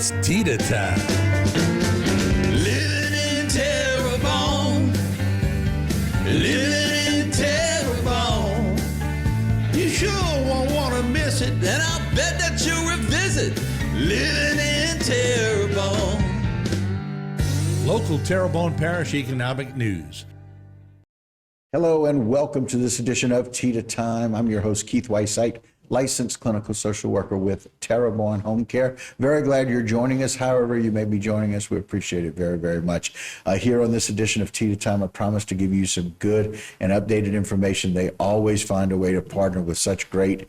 It's TEDA time. Living in Terrebonne, living in Terrebonne. You sure won't want to miss it, and I'll bet that you'll revisit living in Terrebonne. Local Terrebonne Parish Economic News. Hello and welcome to this edition of TEDA Time. I'm your host, Keith Weissite, licensed clinical social worker with Terrebonne Home Care. Very glad you're joining us. However you may be joining us, we appreciate it very, very much. Here on this edition of TEDA Time, I promise to give you some good and updated information. They always find a way to partner with such great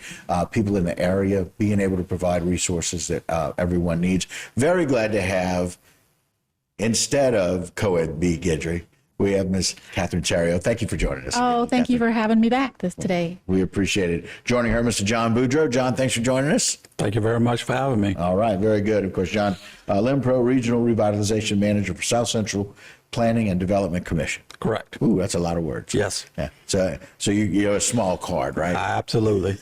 people in the area, being able to provide resources that everyone needs. Very glad to have, instead of Coed B. Guidry, we have Ms. Catherine Chario. Thank you for joining us. Oh, again, thank you Catherine. for having me back today. We appreciate it. Joining her, Mr. John Boudreau. John, thanks for joining us. Thank you very much for having me. All right, very good. Of course, John, Limpro Regional Revitalization Manager for South Central Planning and Development Commission. Correct. Ooh, that's a lot of words. Yes. Yeah. So you have a small card, right? Absolutely.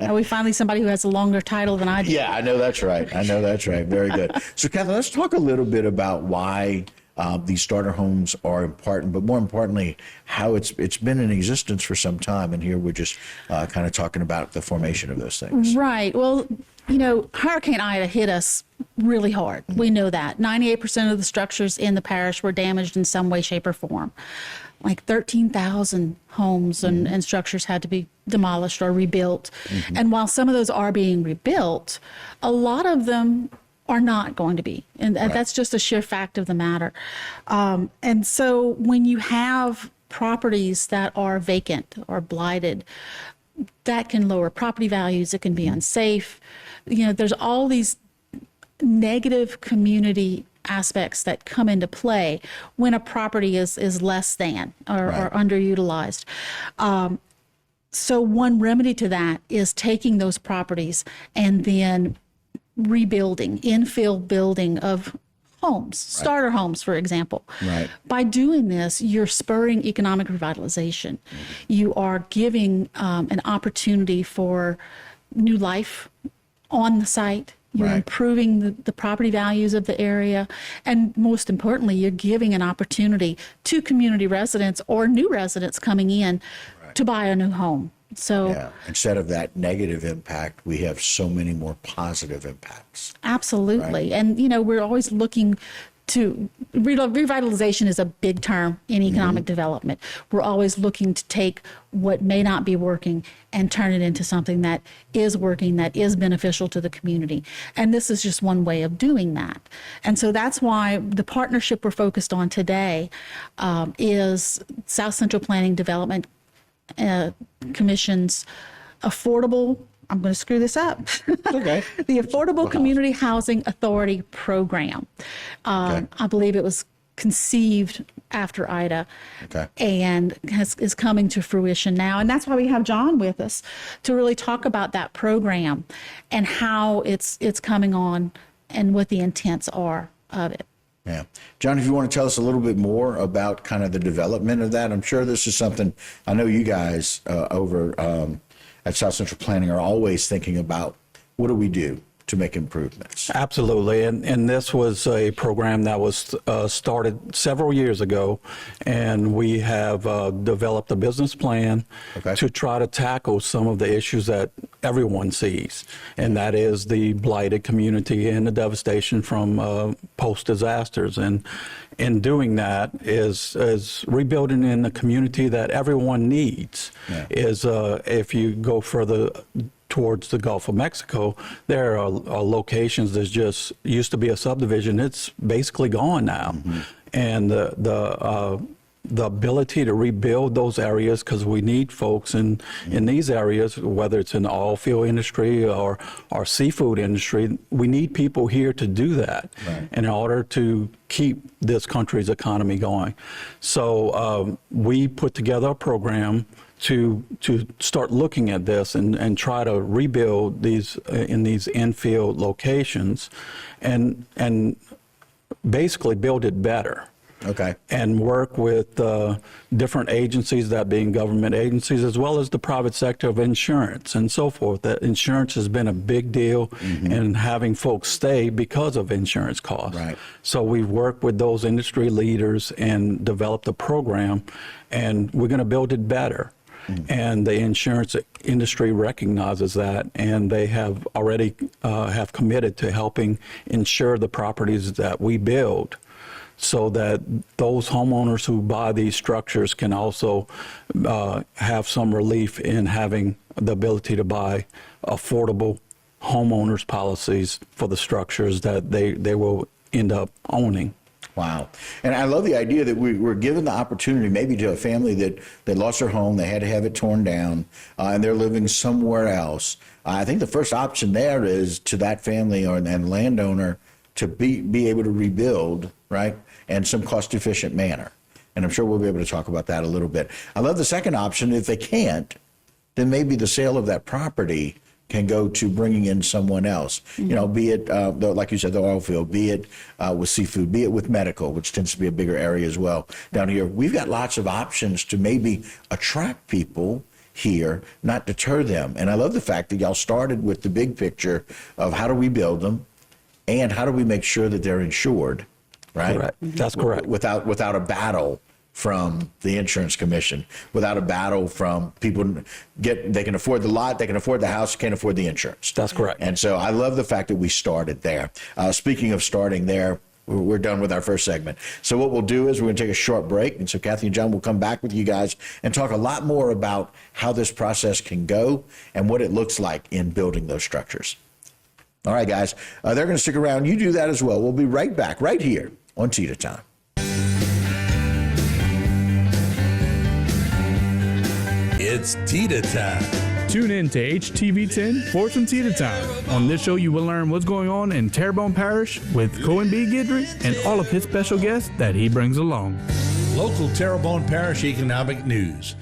Are we finally somebody who has a longer title than I do? Yeah, I know that's right. Very good. So, Catherine, let's talk a little bit about why these starter homes are important, but more importantly, how it's been in existence for some time. And here we're just kind of talking about the formation of those things. Right. Well, you know, Hurricane Ida hit us really hard. We know that. 98% of the structures in the parish were damaged in some way, shape, or form. Like 13,000 homes and structures had to be demolished or rebuilt. Mm-hmm. And while some of those are being rebuilt, a lot of them are not going to be. And right. That's just a sheer fact of the matter. And so when you have properties that are vacant or blighted, that can lower property values. It can be unsafe. You know, there's all these negative community aspects that come into play when a property is less than or underutilized. So one remedy to that is taking those properties and then rebuilding, infill building of homes, starter homes, for example. Right. By doing this, you're spurring economic revitalization. Mm-hmm. You are giving an opportunity for new life on the site. You're improving the property values of the area. And most importantly, you're giving an opportunity to community residents or new residents coming in to buy a new home. So instead of that negative impact, we have so many more positive impacts. Absolutely. Right? And, you know, we're always looking to, revitalization is a big term in economic development. We're always looking to take what may not be working and turn it into something that is working, that is beneficial to the community. And this is just one way of doing that. And so that's why the partnership we're focused on today is South Central Planning Development Commission's affordable, I'm going to screw this up. Okay. The Affordable Community Housing Authority Program. I believe it was conceived after Ida and is coming to fruition now. And that's why we have John with us to really talk about that program and how it's coming on and what the intents are of it. Yeah. John, if you want to tell us a little bit more about kind of the development of that, I'm sure this is something, I know you guys over at South Central Planning are always thinking about, what do we do to make improvements? Absolutely. And this was a program that was started several years ago, and we have developed a business plan to try to tackle some of the issues that everyone sees, and that is the blighted community and the devastation from post-disasters. And in doing that is rebuilding in the community that everyone needs. Is if you go further towards the Gulf of Mexico, there are locations that just used to be a subdivision. It's basically gone now. And the ability to rebuild those areas, because we need folks in these areas, whether it's in the oil field industry or our seafood industry, we need people here to do that in order to keep this country's economy going. So we put together a program to start looking at this and try to rebuild these in these infield locations and basically build it better. Okay. and work with different agencies, that being government agencies, as well as the private sector of insurance and so forth. That insurance has been a big deal in having folks stay because of insurance costs. Right. So we've worked with those industry leaders and developed a program, and we're going to build it better. And the insurance industry recognizes that, and they have already have committed to helping insure the properties that we build, so that those homeowners who buy these structures can also have some relief in having the ability to buy affordable homeowners policies for the structures that they will end up owning. Wow. And I love the idea that we're given the opportunity maybe to a family that lost their home, they had to have it torn down, and they're living somewhere else. I think the first option there is to that family and landowner to be able to rebuild, right, in some cost-efficient manner. And I'm sure we'll be able to talk about that a little bit. I love the second option. If they can't, then maybe the sale of that property can go to bringing in someone else, you know, be it, like you said, the oil field, be it with seafood, be it with medical, which tends to be a bigger area as well down here. We've got lots of options to maybe attract people here, not deter them. And I love the fact that y'all started with the big picture of how do we build them and how do we make sure that they're insured, right? Correct. That's correct. Without a battle from the insurance commission, without a battle from people they can afford the lot, they can afford the house, can't afford the insurance. That's correct. And so I love the fact that we started there. Speaking of starting there, we're done with our first segment. So what we'll do is we're going to take a short break. And so Kathy and John will come back with you guys and talk a lot more about how this process can go and what it looks like in building those structures. All right, guys, they're going to stick around. You do that as well. We'll be right back right here on TEDA Time. It's TEDA time. Tune in to HTV10 for some TEDA Time. On this show, you will learn what's going on in Terrebonne Parish with Cohen B. Guidry and all of his special guests that he brings along. Local Terrebonne Parish economic news.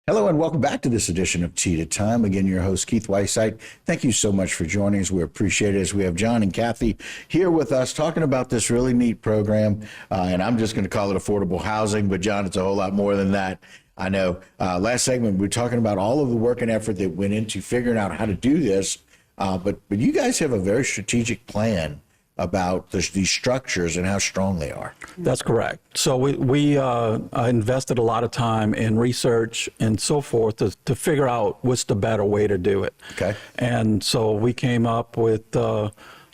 Hello and welcome back to this edition of TEDA Time. Again, your host, Keith Whiteside. Thank you so much for joining us. We appreciate it as we have John and Kathy here with us talking about this really neat program. And I'm just going to call it affordable housing, but John, it's a whole lot more than that. I know last segment we were talking about all of the work and effort that went into figuring out how to do this. But you guys have a very strategic plan about these structures and how strong they are. That's correct. So we invested a lot of time in research and so forth to figure out what's the better way to do it. Okay. And so we came up with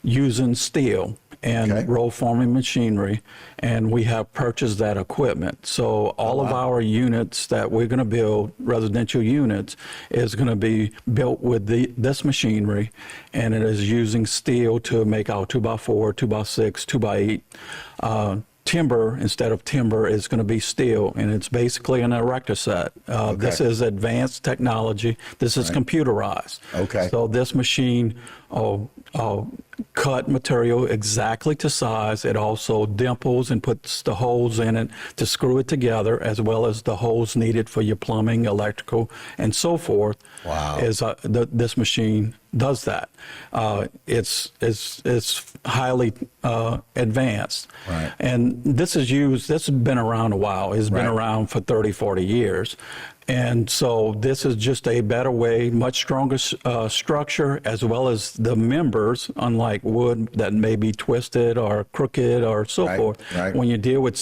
using steel and roll forming machinery, and we have purchased that equipment. So all of our units that we're going to build, residential units, is going to be built with this machinery, and it is using steel to make our 2x4, 2x6, 2x8. Timber, instead of timber, is going to be steel, and it's basically an erector set. This is advanced technology. This is computerized. Okay. So this machine cut material exactly to size. It also dimples and puts the holes in it to screw it together, as well as the holes needed for your plumbing, electrical, and so forth. Wow. This machine does that. It's highly advanced. Right. And this has been around a while. It's been around for 30, 40 years. And so this is just a better way, much stronger structure, as well as the members, unlike wood that may be twisted or crooked or so forth. Right. When you deal with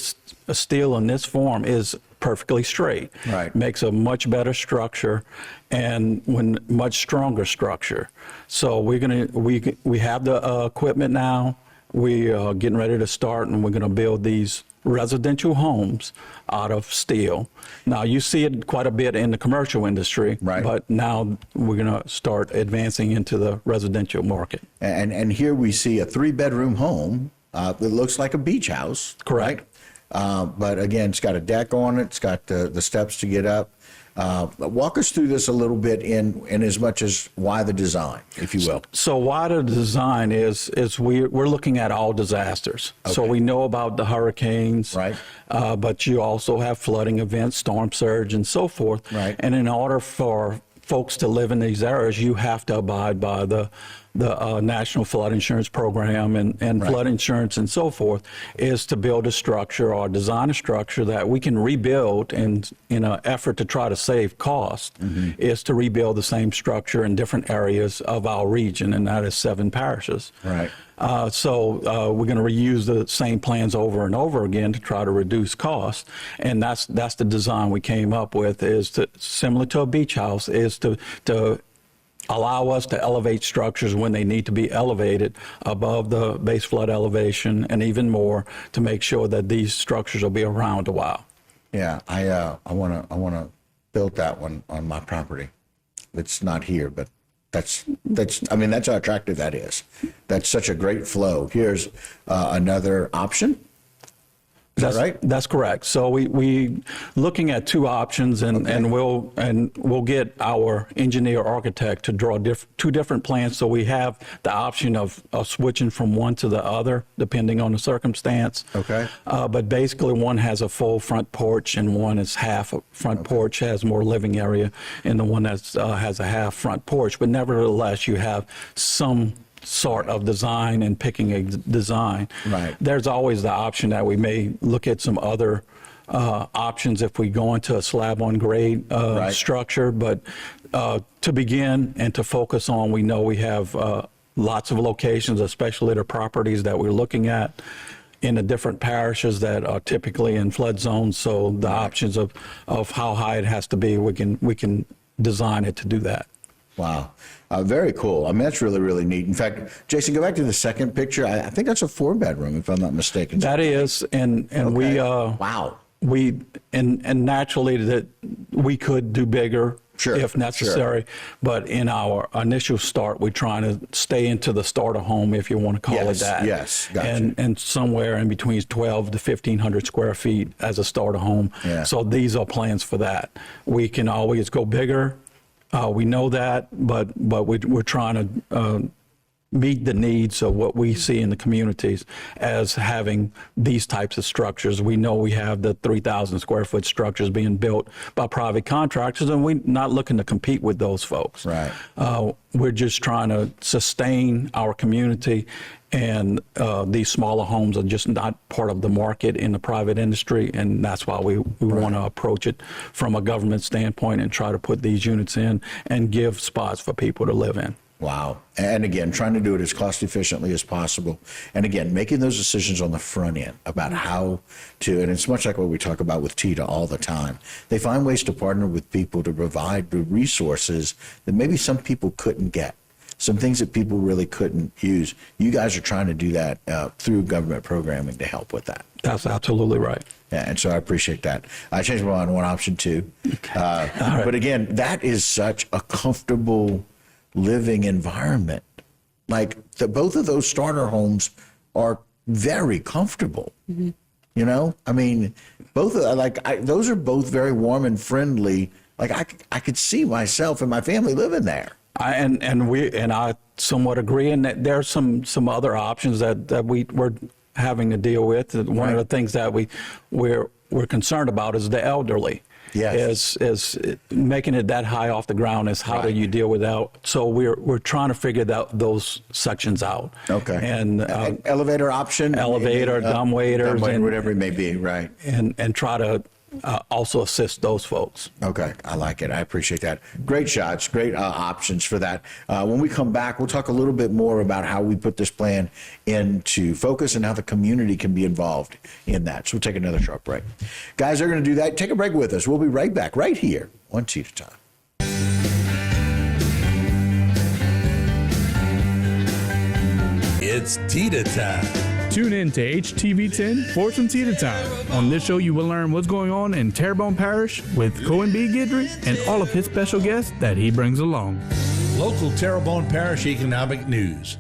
steel in this form, is perfectly straight. Right. Makes a much better structure and much stronger structure. So we have the equipment now. We are getting ready to start, and we're going to build these residential homes out of steel. Now, you see it quite a bit in the commercial industry, but now we're going to start advancing into the residential market. And here we see a 3-bedroom home that looks like a beach house. Correct. But again, it's got a deck on it. It's got the steps to get up. Walk us through this a little bit in as much as why the design, if you will. So why the design is we're looking at all disasters. Okay. So we know about the hurricanes, but you also have flooding events, storm surge, and so forth. Right. And in order for folks to live in these areas, you have to abide by the National Flood Insurance Program and flood insurance and so forth, is to build a structure or design a structure that we can rebuild, and in an effort to try to save cost, is to rebuild the same structure in different areas of our region, and that is 7 parishes. Right. So we're going to reuse the same plans over and over again to try to reduce costs, and that's the design we came up with, is to, similar to a beach house, is to allow us to elevate structures when they need to be elevated above the base flood elevation and even more, to make sure that these structures will be around a while. Yeah, I want to build that one on my property. It's not here, but that's I mean, that's how attractive that is. That's such a great flow. Here's another option. Is that right? That's correct. So we looking at 2 options, and we'll get our engineer architect to draw 2 different plans. So we have the option of switching from one to the other depending on the circumstance. Okay. But basically, one has a full front porch, and one is half a front porch, has more living area, and the one that has a half front porch. But nevertheless, you have some sort of design and picking a design. Right. There's always the option that we may look at some other options if we go into a slab on grade structure, but to begin and to focus on, we know we have lots of locations, especially the properties that we're looking at in the different parishes that are typically in flood zones. So the options of how high it has to be, we can design it to do that. Wow. Very cool. I mean, that's really, really neat. In fact, Jason, go back to the second picture. I think that's a 4-bedroom, if I'm not mistaken. That is, and we wow. And naturally that we could do bigger if necessary, but in our initial start, we're trying to stay into the starter home, if you want to call it that. Yes, gotcha. And somewhere in between 12 to 1,500 square feet as a starter home. Yeah. So these are plans for that. We can always go bigger. We know that, but we're trying to meet the needs of what we see in the communities as having these types of structures. We know we have the 3,000 square foot structures being built by private contractors, and we're not looking to compete with those folks. Right. We're just trying to sustain our community, and these smaller homes are just not part of the market in the private industry, and that's why we want to approach it from a government standpoint and try to put these units in and give spots for people to live in. Wow. And again, trying to do it as cost efficiently as possible. And again, making those decisions on the front end about how to, and it's much like what we talk about with TEDA all the time. They find ways to partner with people to provide the resources that maybe some people couldn't get. Some things that people really couldn't use. You guys are trying to do that through government programming to help with that. That's absolutely right. Yeah, and so I appreciate that. I changed my mind on one option too. Right. But again, that is such a comfortable living environment. Like both of those starter homes are very comfortable. Mm-hmm. You know, I mean, both of those are both very warm and friendly. Like I could see myself and my family living there. I somewhat agree, and that there's some other options that we're having to deal with. One of the things that we're concerned about is the elderly. Yes. Is making it that high off the ground is how do you deal with that? So we're trying to figure those sections out. Okay. And elevator option, dumb waiters, and whatever it may be, right? And try to also assist those folks. Okay, I like it. I appreciate that. Great shots, great options for that. When we come back, we'll talk a little bit more about how we put this plan into focus and how the community can be involved in that. So we'll take another short break. Guys, they're going to do that. Take a break with us. We'll be right back right here on TEDA Time. It's TEDA time. Tune in to HTV10 for some TEDA Time. On this show, you will learn what's going on in Terrebonne Parish with Cohen B. Guidry and all of his special guests that he brings along. Local Terrebonne Parish economic news.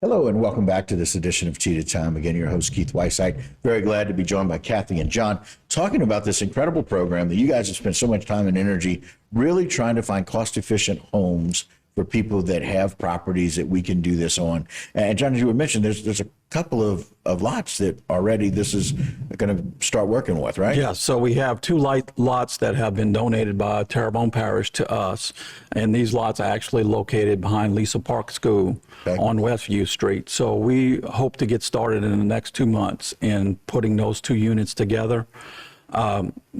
Hello and welcome back to this edition of TEDA Time. Again, your host, Keith Whiteside. Very glad to be joined by Kathy and John talking about this incredible program that you guys have spent so much time and energy really trying to find cost-efficient homes for people that have properties that we can do this on. And John, as you mentioned, there's a couple of lots that already this is going to start working with, right? Yeah, so we have two lots that have been donated by Terrebonne Parish to us, and these lots are actually located behind Lisa Park School on Westview Street. So we hope to get started in the next 2 months in putting those two units together.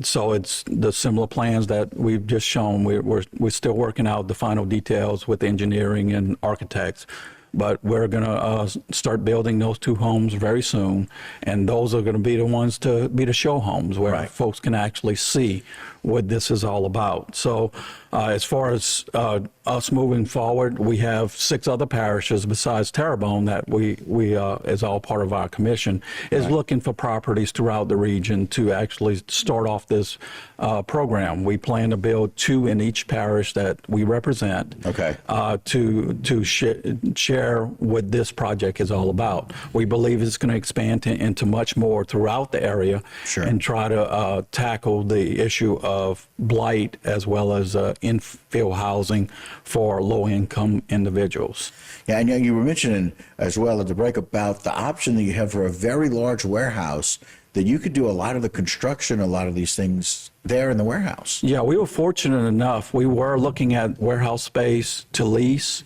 So it's the similar plans that we've just shown. We're still working out the final details with engineering and architects. But we're going to start building those two homes very soon, and those are going to be the ones to be the show homes where folks can actually see what this is all about. So as far as us moving forward, we have 6 other parishes besides Terrebonne that we is all part of our commission, is looking for properties throughout the region to actually start off this program. We plan to build 2 in each parish that we represent to share what this project is all about. We believe it's going to expand into much more throughout the area and try to tackle the issue of blight as well as infill housing for low-income individuals. Yeah, and you were mentioning as well at the break about the option that you have for a very large warehouse, that you could do a lot of the construction, a lot of these things there in the warehouse. Yeah, we were fortunate enough. We were looking at warehouse space to lease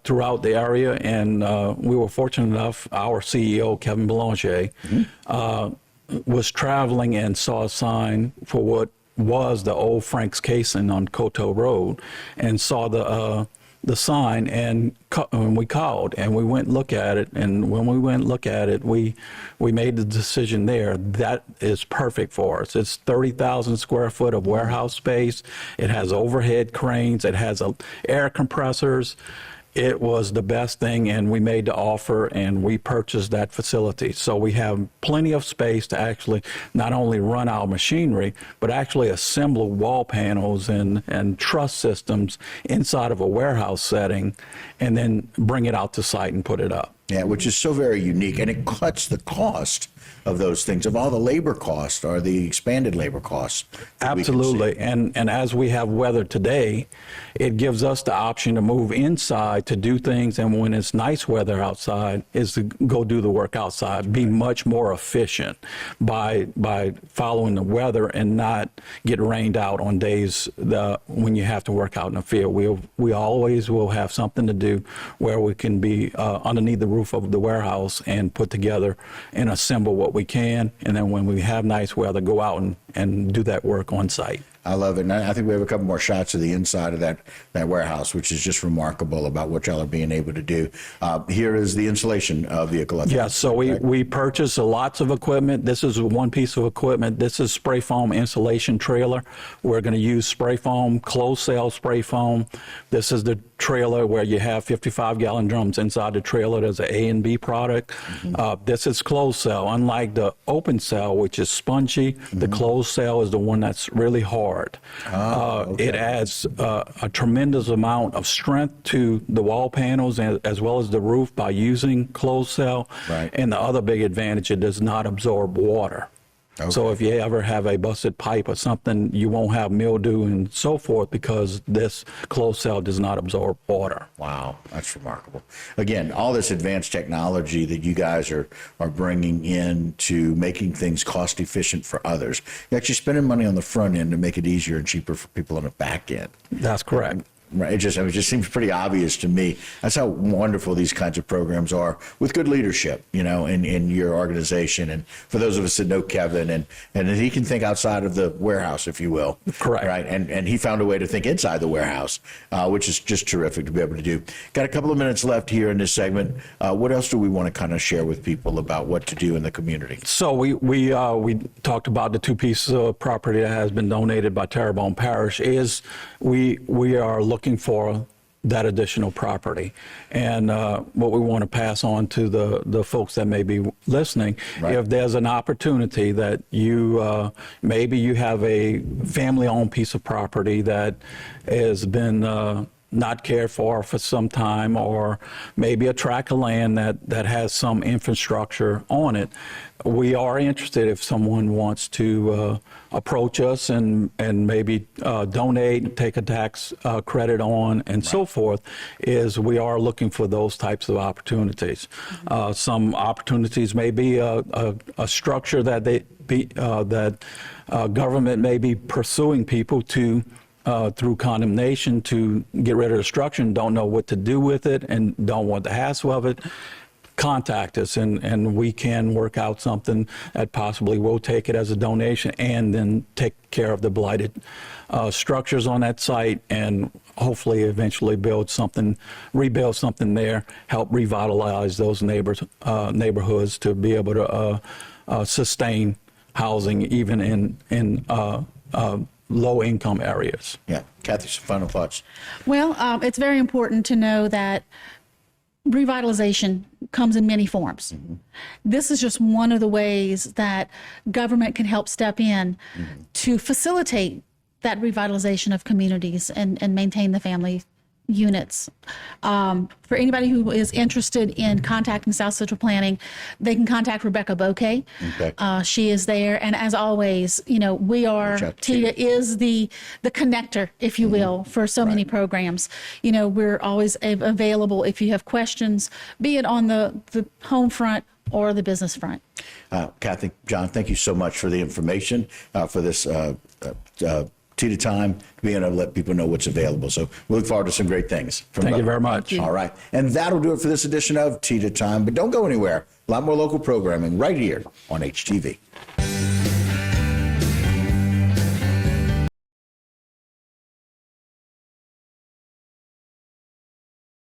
throughout the area, and we were fortunate enough, our CEO, Kevin Belanger, was traveling and saw a sign for what was the old Frank's Casing on Coteau Road, and saw the sign, and we called and we went and look at it. And when we went and look at it, we made the decision there. That is perfect for us. It's 30,000 square foot of warehouse space. It has overhead cranes. It has air compressors. It was the best thing, and we made the offer, and we purchased that facility. So we have plenty of space to actually not only run our machinery, but actually assemble wall panels and truss systems inside of a warehouse setting, and then bring it out to site and put it up. Yeah, which is so very unique, and it cuts the cost of those things, of all the labor costs or the expanded labor costs. Absolutely, and as we have weather today, it gives us the option to move inside to do things, and when it's nice weather outside, is to go do the work outside, be much more efficient by following the weather and not get rained out on days when you have to work out in the field. We always will have something to do where we can be underneath the roof of the warehouse and put together and assemble what we can, and then when we have nice weather, go out and do that work on site. I love it. And I think we have a couple more shots of the inside of that warehouse, which is just remarkable about what y'all are being able to do. Here is the installation vehicle. Yeah, so we purchased lots of equipment. This is one piece of equipment. This is spray foam insulation trailer. We're going to use spray foam, closed cell spray foam. This is the trailer where you have 55-gallon drums inside the trailer. There's an A and B product. This is closed cell. Unlike the open cell, which is spongy, the closed cell is the one that's really hard. It adds a tremendous amount of strength to the wall panels as well as the roof by using closed cell. And the other big advantage, it does not absorb water. So if you ever have a busted pipe or something, you won't have mildew and so forth because this closed cell does not absorb water. Wow, that's remarkable. Again, all this advanced technology that you guys are bringing in to making things cost efficient for others. You're actually spending money on the front end to make it easier and cheaper for people on the back end. That's correct. Right. It just seems pretty obvious to me. That's how wonderful these kinds of programs are with good leadership, in your organization. And for those of us that know Kevin, and he can think outside of the warehouse, if you will. Correct. Right. And he found a way to think inside the warehouse, which is just terrific to be able to do. Got a couple of minutes left here in this segment. What else do we want to kind of share with people about what to do in the community? So we talked about the two pieces of property that has been donated by Terrebonne Parish. We are looking for that additional property, and what we want to pass on to the folks that may be listening, if there's an opportunity that you maybe you have a family-owned piece of property that has been not cared for some time, or maybe a tract of land that has some infrastructure on it. We are interested if someone wants to approach us and maybe donate, take a tax credit on, and so forth, is we are looking for those types of opportunities. Some opportunities may be a structure that government may be pursuing people to through condemnation to get rid of the structure and don't know what to do with it and don't want the hassle of it. Contact us and we can work out something that possibly will take it as a donation and then take care of the blighted structures on that site and hopefully eventually rebuild something there, help revitalize those neighborhoods to be able to sustain housing even in low-income areas. Yeah. Kathy, some final thoughts. Well, it's very important to know that revitalization comes in many forms. This is just one of the ways that government can help step in to facilitate that revitalization of communities and maintain the family units. For anybody who is interested in contacting South Central Planning, they can contact Rebecca Bouquet. Okay. She is there, and as always, we are, TEDA is the connector, if you will, for so many programs. We're always available if you have questions, be it on the home front or the business front. Kathy, John, thank you so much for the information, for this TEDA time, being able to let people know what's available. So we look forward to some great things. Thank you very much. All right. And that'll do it for this edition of TEDA Time. But don't go anywhere. A lot more local programming right here on HTV.